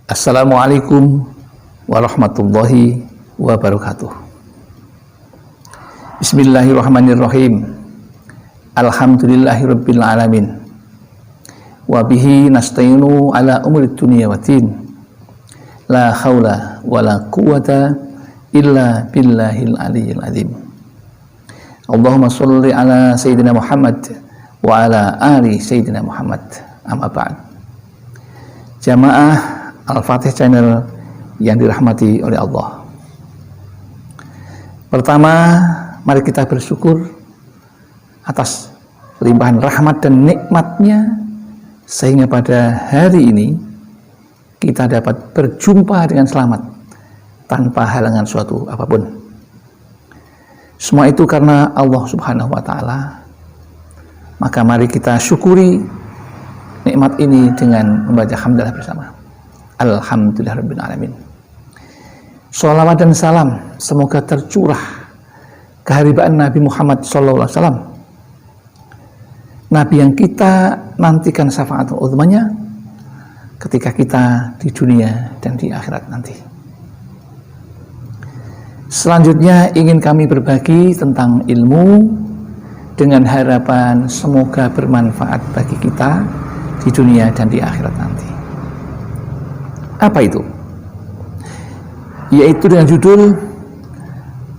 Assalamualaikum warahmatullahi wabarakatuh. Bismillahirrahmanirrahim. Alhamdulillahirabbil alamin. Wa bihi nasta'inu ala umurid dunya waddin. La haula wala quwata illa billahil aliyyil azim. Allahumma shalli ala sayyidina Muhammad wa ala ali sayyidina Muhammad. Amma ba'd. Jamaah Al-Fatih Channel yang dirahmati oleh Allah. Pertama, mari kita bersyukur atas limpahan rahmat dan nikmatnya, sehingga pada hari ini kita dapat berjumpa dengan selamat tanpa halangan suatu apapun. Semua itu karena Allah Subhanahu wa Ta'ala. Maka mari kita syukuri nikmat ini dengan membaca hamdalah bersama. Alhamdulillahirabbil alamin. Shalawat dan salam semoga tercurah keharibaan Nabi Muhammad SAW, Nabi yang kita nantikan syafaatul uzmanya ketika kita di dunia dan di akhirat nanti. Selanjutnya ingin kami berbagi tentang ilmu dengan harapan semoga bermanfaat bagi kita di dunia dan di akhirat nanti. Apa itu? Yaitu dengan judul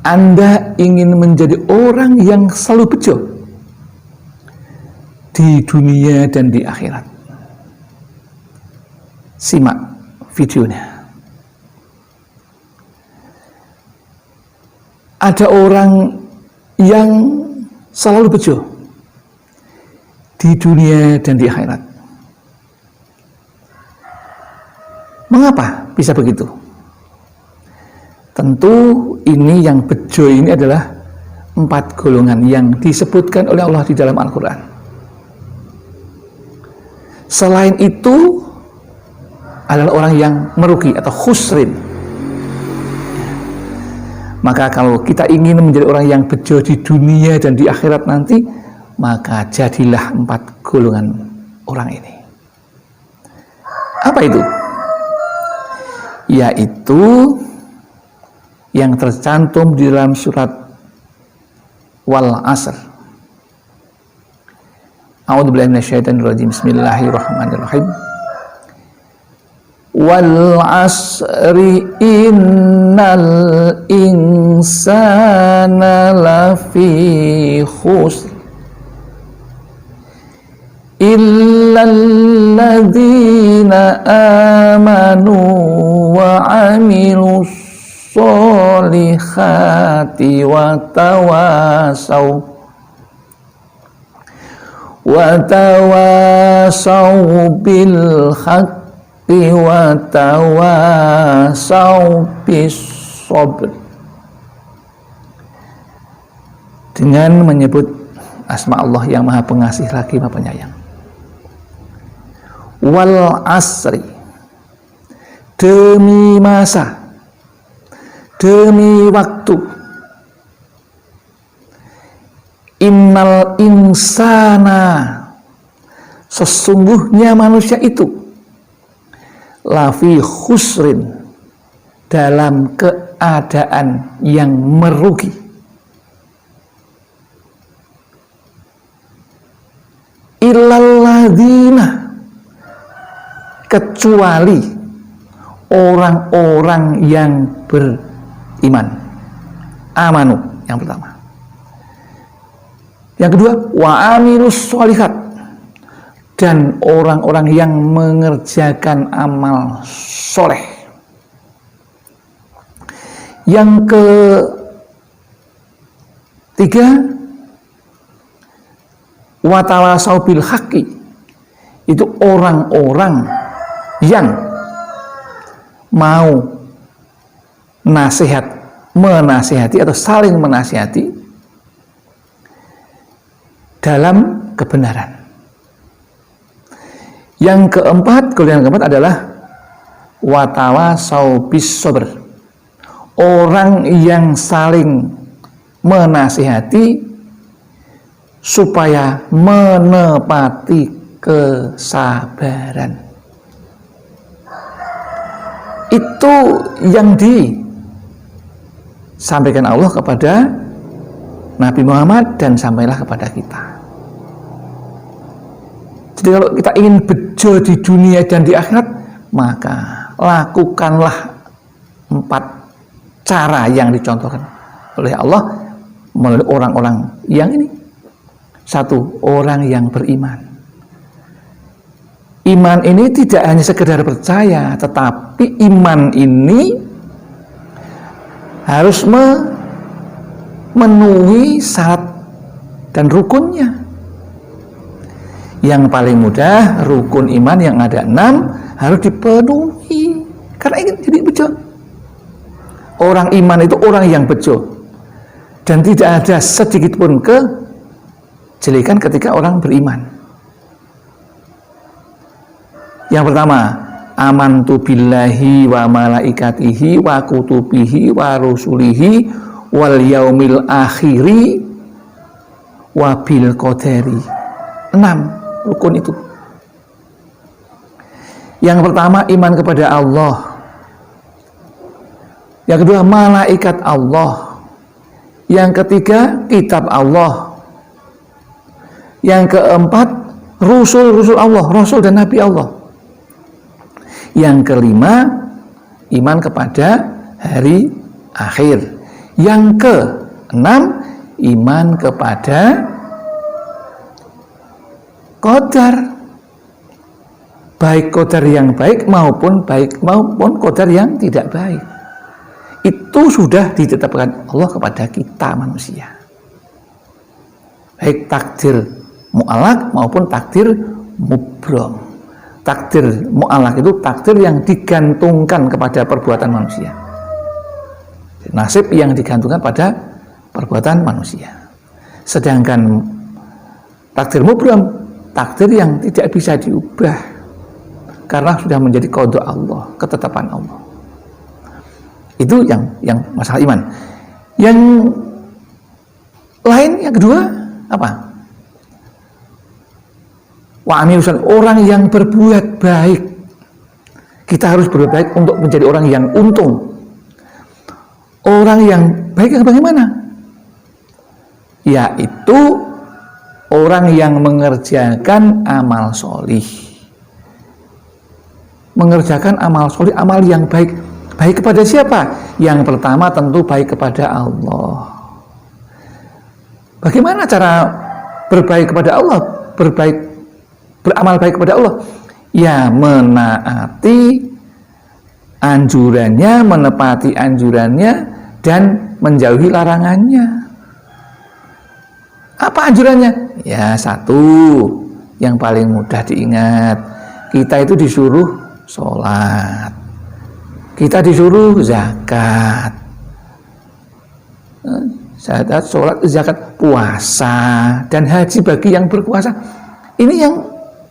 Anda ingin menjadi orang yang selalu bejo di dunia dan di akhirat. Simak videonya. Ada orang yang selalu bejo di dunia dan di akhirat. Mengapa bisa begitu? Tentu ini yang bejo ini adalah 4 golongan yang disebutkan oleh Allah di dalam Al-Quran. Selain itu adalah orang yang merugi atau khusrin. Maka kalau kita ingin menjadi orang yang bejo di dunia dan di akhirat nanti, maka jadilah 4 golongan orang ini. Apa itu? Yaitu yang tercantum di dalam surat Wal Asr. A'udzubillahi minasyaitonirrajim. Bismillahirrahmanirrahim. Wal asri innal insana lafi khusr illalladzina amanu wa amilus solihati wa tawasaw bil haqqi wa tawasaw bis sabr. Dengan menyebut asma Allah yang Maha Pengasih lagi Maha Penyayang. Wal asri, demi masa, demi waktu. Innal insana, sesungguhnya manusia itu, lafi khusrin, dalam keadaan yang merugi. Illalladzina, kecuali orang-orang yang beriman. Amanu yang pertama. Yang kedua, wa amilus sholihat, dan orang-orang yang mengerjakan amal soleh. Yang ketiga, wa tawasaw bil haqqi, itu orang-orang yang mau menasihati atau saling menasihati dalam kebenaran. Yang keempat, golongan keempat adalah watawasaw bis sabr, orang yang saling menasihati supaya menepati kesabaran. Itu yang disampaikan Allah kepada Nabi Muhammad dan sampailah kepada kita. Jadi kalau kita ingin bejo di dunia dan di akhirat, maka lakukanlah 4 cara yang dicontohkan oleh Allah melalui orang-orang yang ini. 1, orang yang beriman. Iman ini tidak hanya sekedar percaya, tetapi iman ini harus memenuhi syarat dan rukunnya. Yang paling mudah, rukun iman yang ada 6 harus dipenuhi karena ingin jadi bejo. Orang iman itu orang yang bejo, dan tidak ada sedikit pun kejelekan ketika orang beriman. Yang pertama, amantu billahi wa malaikatihi wa kutubihi wa rusulihi wal yaumil akhiri wa bil qadari. 6 rukun itu. Yang pertama, iman kepada Allah. Yang kedua, malaikat Allah. Yang ketiga, kitab Allah. Yang keempat, rasul Allah, rasul dan nabi Allah. Yang kelima, iman kepada hari akhir. Yang keenam, iman kepada qadar, baik qadar yang baik maupun qadar yang tidak baik. Itu sudah ditetapkan Allah kepada kita manusia, baik takdir mu'alaq maupun takdir mubrom. Takdir mu'alaq itu takdir yang digantungkan kepada perbuatan manusia, nasib yang digantungkan pada perbuatan manusia. Sedangkan takdir mubrom, takdir yang tidak bisa diubah karena sudah menjadi qada Allah, ketetapan Allah. Itu yang masalah iman. Yang lain, yang kedua apa? Wa amilusan, orang yang berbuat baik. Kita harus berbuat baik untuk menjadi orang yang untung. Orang yang baik yang bagaimana? Yaitu orang yang mengerjakan amal solih. Mengerjakan amal solih, amal yang baik. Baik kepada siapa? Yang pertama tentu baik kepada Allah. Bagaimana cara berbaik kepada Allah? Beramal baik kepada Allah? Ya, menaati anjurannya, menepati anjurannya, dan menjauhi larangannya. Apa anjurannya? Ya, 1 yang paling mudah diingat. Kita itu disuruh sholat, kita disuruh zakat, sholat, zakat, puasa, dan haji bagi yang berpuasa. Ini yang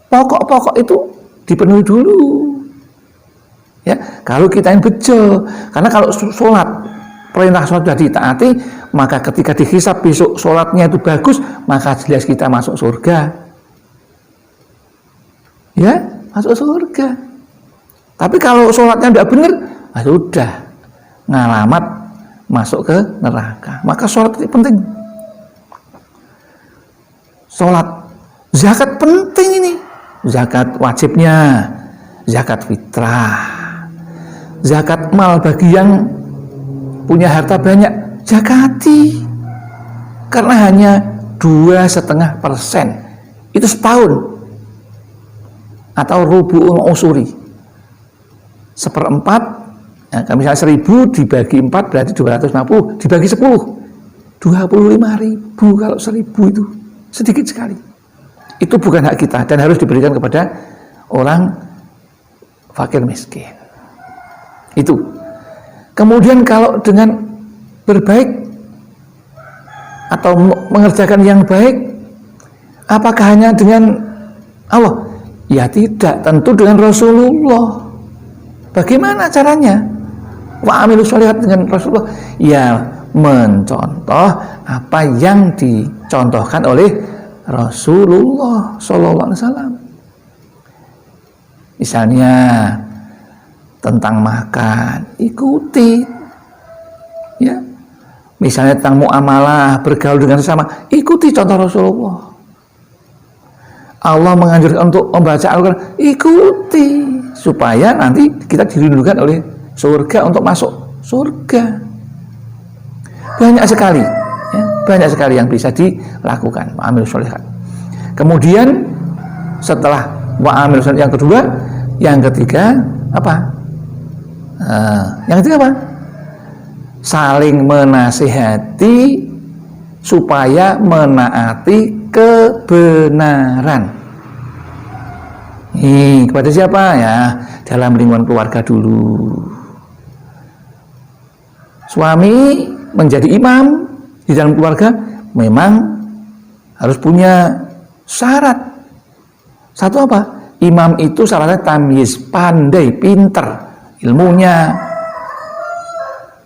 pokok-pokok itu dipenuhi dulu. Ya, kalau kita yang bejo, karena kalau sholat, perintah sholat sudah ditaati, maka ketika dihisab besok sholatnya itu bagus, maka jelas kita masuk surga. Ya, masuk surga. Tapi kalau sholatnya tidak benar, sudah ngalamat masuk ke neraka. Maka sholat itu penting. Sholat, zakat penting ini. Zakat wajibnya, zakat fitrah, zakat mal bagi yang punya harta banyak, zakati. Karena hanya 2,5% itu setahun, atau rubu'ul usuri, 1/4. Nah, misalnya 1.000 dibagi 4 berarti 250, dibagi 10 25.000. Kalau 1.000 itu sedikit sekali. Itu bukan hak kita dan harus diberikan kepada orang fakir miskin. Itu. Kemudian kalau dengan berbaik atau mengerjakan yang baik, apakah hanya dengan Allah? Ya tidak, tentu dengan Rasulullah. Bagaimana caranya? Wa amilus sholihat dengan Rasulullah. Ya, mencontoh apa yang dicontohkan oleh Rasulullah Sallallahu Alaihi Wasallam. Misalnya tentang makan, ikuti. Ya. Misalnya tentang muamalah, bergaul dengan sesama, ikuti contoh Rasulullah. Allah menganjurkan untuk membaca Al-Quran, ikuti supaya nanti kita dirindukan oleh surga untuk masuk surga. Banyak sekali, ya, banyak sekali yang bisa dilakukan. Wa'amil sholihat. Kemudian setelah wa'amil sholihat yang kedua, yang ketiga apa? Yang ketiga apa? Saling menasihati supaya menaati kebenaran. Kepada siapa ya? Dalam lingkungan keluarga dulu. Suami menjadi imam di dalam keluarga memang harus punya syarat. Satu apa? Imam itu syaratnya tamyiz, pandai, pinter, ilmunya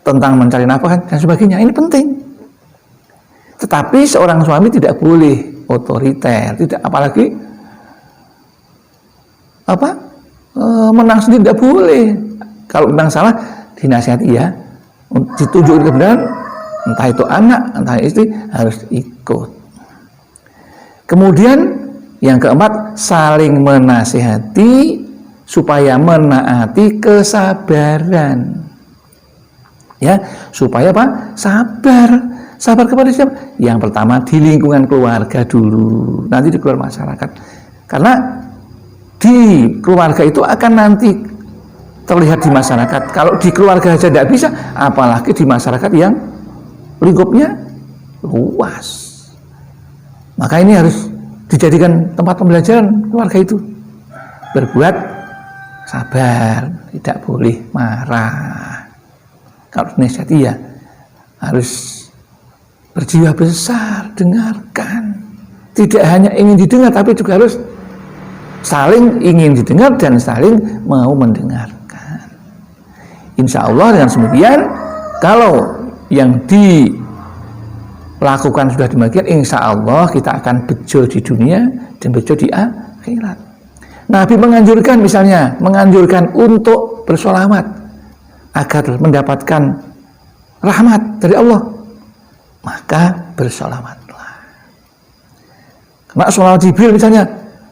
tentang mencari nafkah dan sebagainya. Ini penting. Tetapi seorang suami tidak boleh otoriter, tidak, apalagi menang sendiri, tidak boleh. Kalau memang salah dinasihati ya, ditunjukin kebenaran, entah itu anak, entah istri, harus ikut. Kemudian yang keempat, saling menasihati supaya menaati kesabaran. Ya, supaya apa? Sabar. Sabar kepada siapa? Yang pertama di lingkungan keluarga dulu, nanti di keluar masyarakat. Karena di keluarga itu akan nanti terlihat di masyarakat. Kalau di keluarga saja tidak bisa, apalagi di masyarakat yang lingkupnya luas. Maka ini harus dijadikan tempat pembelajaran keluarga itu. Berbuat sabar, tidak boleh marah. Kalau nasihati ya harus berjiwa besar, dengarkan. Tidak hanya ingin didengar, tapi juga harus saling ingin didengar dan saling mau mendengarkan. Insya Allah dengan demikian, kalau yang dilakukan sudah demikian, insya Allah kita akan bejo di dunia dan bejo di akhirat. Nabi menganjurkan, misalnya menganjurkan untuk bersolawat agar mendapatkan rahmat dari Allah, maka bersolawatlah. Karena sholawat Jibril misalnya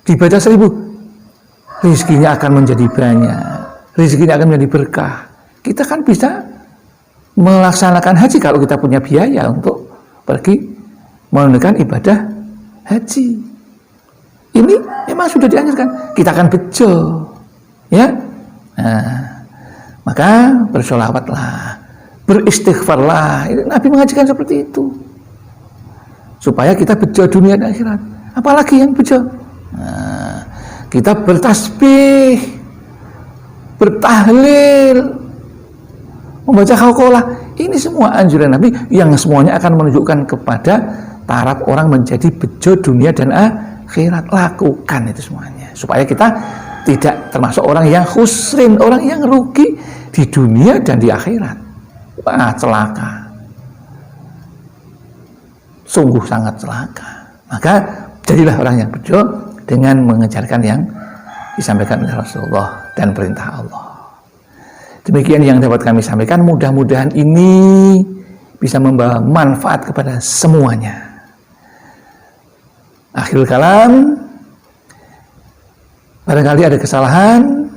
dibaca 1000, rezekinya akan menjadi banyak, rezekinya akan menjadi berkah. Kita kan bisa melaksanakan haji kalau kita punya biaya untuk pergi menunaikan ibadah haji. Ini memang sudah dianjurkan, kita akan bejo, ya. Nah, maka bersolawatlah, beristighfarlah. Nabi mengajarkan seperti itu supaya kita bejo dunia dan akhirat. Apalagi yang bejo? Nah, kita bertasbih, bertahlil, membaca qalqalah. Ini semua anjuran Nabi yang semuanya akan menunjukkan kepada taraf orang menjadi bejo dunia dan akhirat. Lakukan itu semuanya supaya kita tidak termasuk orang yang khusrin, orang yang rugi di dunia dan di akhirat. Wah, celaka. Sungguh sangat celaka. Maka jadilah orang yang bejo dengan mengejarkan yang disampaikan oleh Rasulullah dan perintah Allah. Demikian yang dapat kami sampaikan, mudah-mudahan ini bisa membawa manfaat kepada semuanya. Akhirul kalam, barangkali ada kesalahan,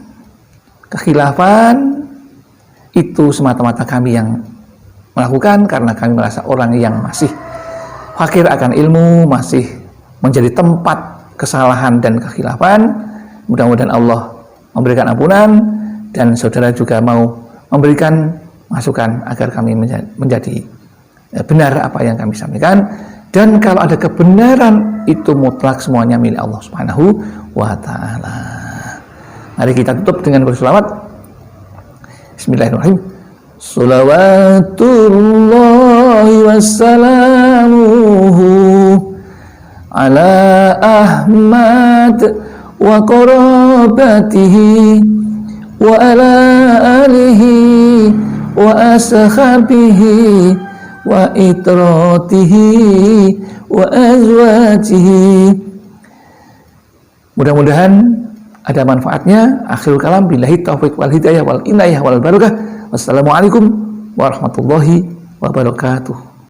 kekhilafan, itu semata-mata kami yang melakukan karena kami merasa orang yang masih fakir akan ilmu, masih menjadi tempat kesalahan dan kekhilafan. Mudah-mudahan Allah memberikan ampunan dan saudara juga mau memberikan masukan agar kami menjadi benar apa yang kami sampaikan. Dan kalau ada kebenaran itu mutlak semuanya milik Allah Subhanahu wa ta'ala. Mari kita tutup dengan berselawat. Bismillahirrahmanirrahim. Salawatullahi wassalamuhu ala Ahmad wa qarabatihi wa ala alihi wa ashabihi wa itratihi wa azwajihi. Mudah-mudahan ada manfaatnya. Akhirul kalam, billahi taufiq wal hidayah wal inayah wal barakah. Wassalamualaikum warahmatullahi wabarakatuh.